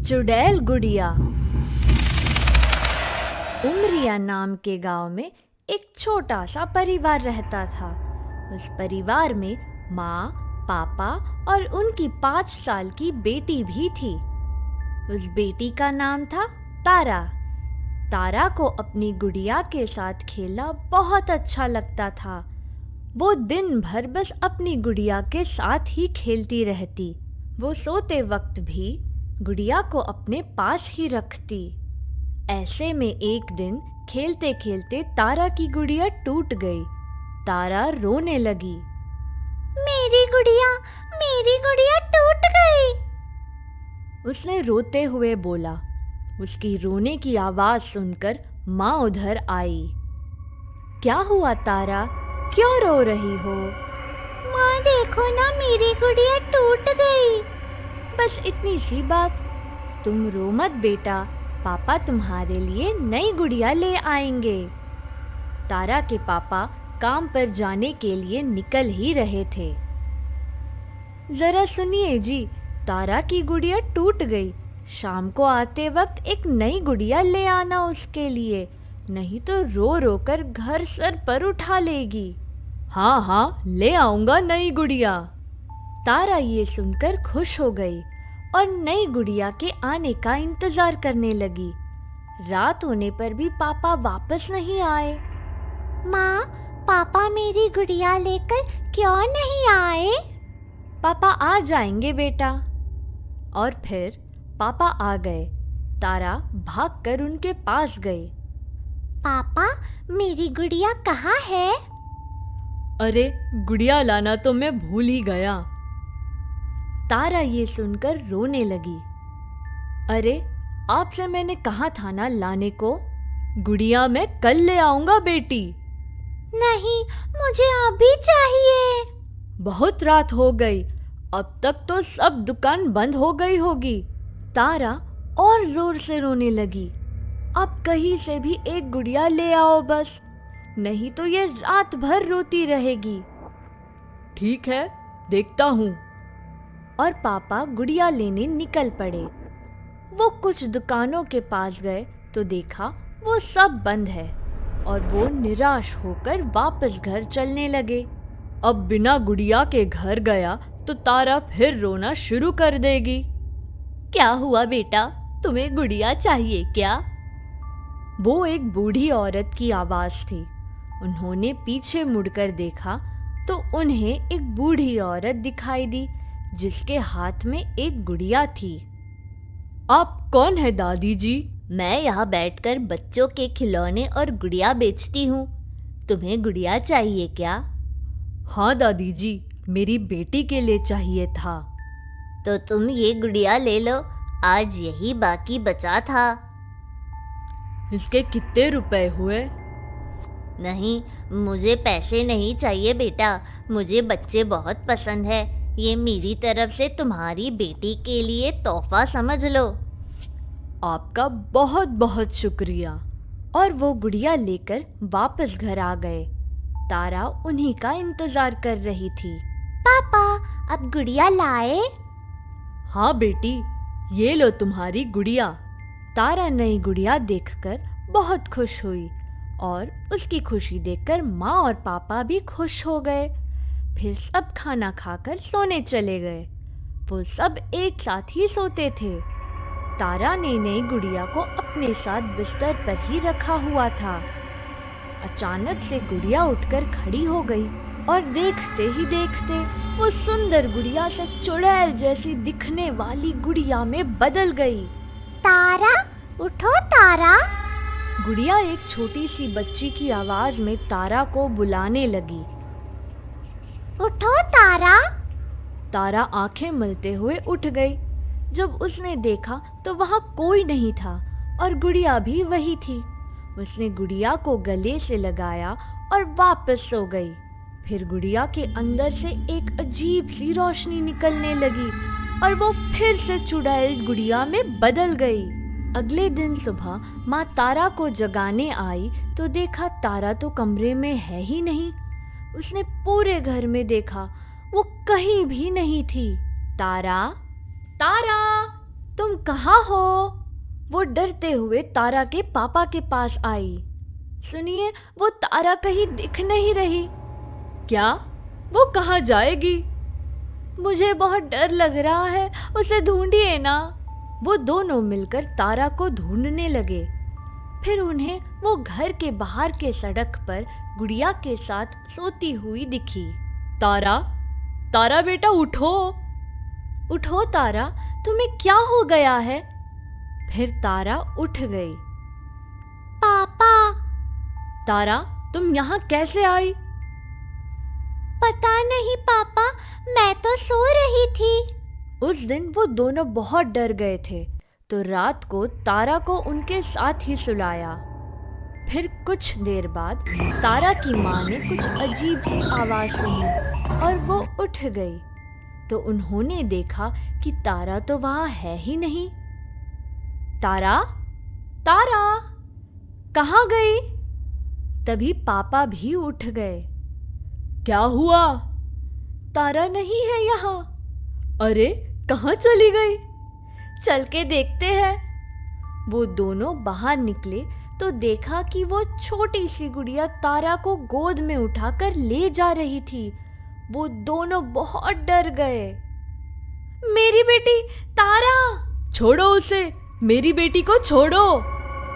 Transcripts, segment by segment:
चुड़ैल गुड़िया। उमरिया नाम के गांव में एक छोटा सा परिवार रहता था। उस परिवार में माँ, पापा और उनकी 5 साल की बेटी भी थी। उस बेटी का नाम था तारा। तारा को अपनी गुड़िया के साथ खेलना बहुत अच्छा लगता था। वो दिन भर बस अपनी गुड़िया के साथ ही खेलती रहती। वो सोते वक्त भी गुड़िया को अपने पास ही रखती। ऐसे में एक दिन खेलते खेलते तारा की गुड़िया टूट गई। तारा रोने लगी। मेरी गुड़िया टूट गई। उसने रोते हुए बोला। उसकी रोने की आवाज सुनकर माँ उधर आई। क्या हुआ तारा, क्यों रो रही हो? माँ देखो ना, मेरी गुड़िया टूट गई। बस इतनी सी बात। तुम रो मत बेटा, पापा तुम्हारे लिए नई गुड़िया ले आएंगे। तारा के पापा काम पर जाने के लिए निकल ही रहे थे। जरा सुनिए जी, तारा की गुड़िया टूट गई। शाम को आते वक्त एक नई गुड़िया ले आना उसके लिए, नहीं तो रो रो कर घर सर पर उठा लेगी। हाँ हाँ, ले आऊंगा नई गुड़िया। तारा ये सुनकर खुश हो गई और नई गुड़िया के आने का इंतजार करने लगी। रात होने पर भी पापा वापस नहीं आए। माँ, पापा मेरी गुड़िया लेकर क्यों नहीं आए? पापा आ जाएंगे बेटा। और फिर पापा आ गए। तारा भागकर उनके पास गई। पापा, मेरी गुड़िया कहाँ है? अरे, गुड़िया लाना तो मैं भूल ही गया। तारा ये सुनकर रोने लगी। अरे, आपसे मैंने कहा था ना लाने को। गुड़िया मैं कल ले आऊंगा बेटी। नहीं, मुझे अभी चाहिए। बहुत रात हो गई, अब तक तो सब दुकान बंद हो गई होगी। तारा और जोर से रोने लगी। अब कहीं से भी एक गुड़िया ले आओ बस, नहीं तो ये रात भर रोती रहेगी। ठीक है, देखता हूँ। और पापा गुड़िया लेने निकल पड़े। वो कुछ दुकानों के पास गए तो देखा वो सब बंद है और वो निराश होकर वापस घर चलने लगे। अब बिना गुड़िया के घर गया तो तारा फिर रोना शुरू कर देगी। क्या हुआ बेटा, तुम्हें गुड़िया चाहिए क्या? वो एक बूढ़ी औरत की आवाज थी। उन्होंने पीछे मुड़कर देखा तो उन्हें एक बूढ़ी औरत दिखाई दी जिसके हाथ में एक गुड़िया थी। आप कौन है दादी जी? मैं यहाँ बैठकर बच्चों के खिलौने और गुड़िया बेचती हूँ। तुम्हें गुड़िया चाहिए क्या? हाँ दादी जी, मेरी बेटी के लिए चाहिए था। तो तुम ये गुड़िया ले लो, आज यही बाकी बचा था। इसके कितने रुपए हुए? नहीं, मुझे पैसे नहीं चाहिए बेटा, मुझे बच्चे बहुत पसंद है। ये मेरी तरफ से तुम्हारी बेटी के लिए तोहफा समझ लो। आपका बहुत बहुत शुक्रिया। और वो गुड़िया लेकर वापस घर आ गए। तारा उन्हीं का इंतजार कर रही थी। पापा, अब गुड़िया लाए? हाँ बेटी, ये लो तुम्हारी गुड़िया। तारा नई गुड़िया देखकर बहुत खुश हुई और उसकी खुशी देखकर माँ और पापा भी खुश हो गए। फिर सब खाना खाकर सोने चले गए। वो सब एक साथ ही सोते थे। तारा ने नई गुड़िया को अपने साथ बिस्तर पर ही रखा हुआ था। अचानक से गुड़िया उठकर खड़ी हो गई और देखते ही देखते वो सुंदर गुड़िया से चुड़ैल जैसी दिखने वाली गुड़िया में बदल गई। तारा, उठो तारा। गुड़िया एक छोटी सी बच्ची की आवाज में तारा को बुलाने लगी। उठो तारा। तारा आंखें मलते हुए उठ गई। जब उसने देखा तो वहां कोई नहीं था और गुड़िया भी वही थी। उसने गुड़िया को गले से लगाया और वापस सो गई। फिर गुड़िया के अंदर से एक अजीब सी रोशनी निकलने लगी और वो फिर से चुड़ैल गुड़िया में बदल गई। अगले दिन सुबह माँ तारा को जगाने आई तो देखा तारा तो कमरे में है ही नहीं। उसने पूरे घर में देखा, वो कहीं भी नहीं थी। तारा, तारा, तुम कहाँ हो? वो डरते हुए तारा के पापा के पास आई। सुनिए, वो तारा कहीं दिख नहीं रही। क्या? वो कहाँ जाएगी? मुझे बहुत डर लग रहा है, उसे ढूंढिए ना। वो दोनों मिलकर तारा को ढूंढने लगे। फिर उन्हें वो घर के बाहर के सड़क पर गुड़िया के साथ सोती हुई दिखी। तारा, तारा बेटा उठो। उठो तारा, तुम्हें क्या हो गया है? फिर तारा उठ गई। पापा। तारा, तुम यहाँ कैसे आई? पता नहीं पापा, मैं तो सो रही थी। उस दिन वो दोनों बहुत डर गए थे, तो रात को तारा को उनके साथ ही सुलाया। फिर कुछ देर बाद तारा की माँ ने कुछ अजीब सी आवाज़ सुनी और वो उठ गई। तो उन्होंने देखा कि तारा तो वहाँ है ही नहीं। तारा, तारा, कहाँ गई? तभी पापा भी उठ गए। क्या हुआ? तारा नहीं है यहाँ। अरे, कहाँ चली गई? चल के देखते हैं। वो दोनों बाहर निकले तो देखा कि वो छोटी सी गुड़िया तारा को गोद में उठाकर ले जा रही थी। वो दोनों बहुत डर गए। मेरी बेटी तारा! छोड़ो उसे, मेरी बेटी को छोड़ो।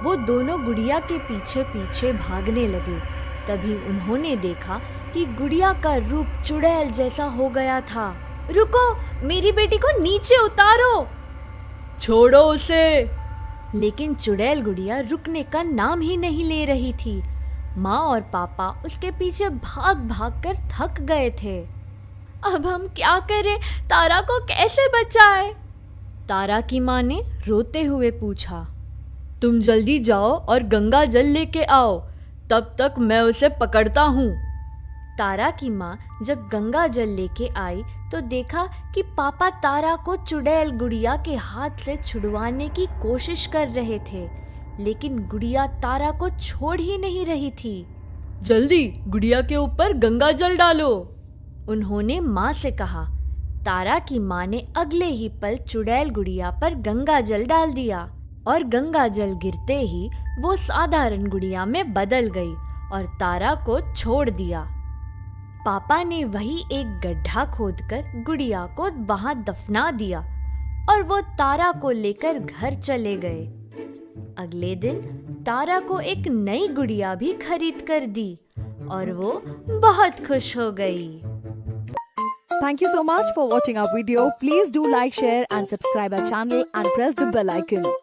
वो दोनों गुड़िया के पीछे पीछे भागने लगे। तभी उन्होंने देखा कि गुड़िया का रूप चुड़ैल जैसा हो गया था। रुको, मेरी बेटी को नीचे उतारो। छोड़ो उसे। लेकिन चुड़ैल गुड़िया रुकने का नाम ही नहीं ले रही थी। माँ और पापा उसके पीछे भाग भाग कर थक गए थे। अब हम क्या करें? तारा को कैसे बचाएं? तारा की माँ ने रोते हुए पूछा। तुम जल्दी जाओ और गंगा जल लेके आओ, तब तक मैं उसे पकड़ता हूँ। तारा की माँ जब गंगा जल लेके आई तो देखा कि पापा तारा को चुड़ैल गुड़िया के हाथ से छुड़वाने की कोशिश कर रहे थे, लेकिन गुड़िया तारा को छोड़ ही नहीं रही थी। जल्दी गुड़िया के ऊपर गंगा जल डालो, उन्होंने माँ से कहा। तारा की माँ ने अगले ही पल चुड़ैल गुड़िया पर गंगा जल डाल दिया और गंगा जल गिरते ही वो साधारण गुड़िया में बदल गई और तारा को छोड़ दिया। पापा ने वही एक गड्ढा खोदकर गुड़िया को वहां दफना दिया और वो तारा को लेकर घर चले गए। अगले दिन तारा को एक नई गुड़िया भी खरीद कर दी और वो बहुत खुश हो गई। Thank you so much for watching our video. Please do like, share and subscribe our channel and press the bell icon.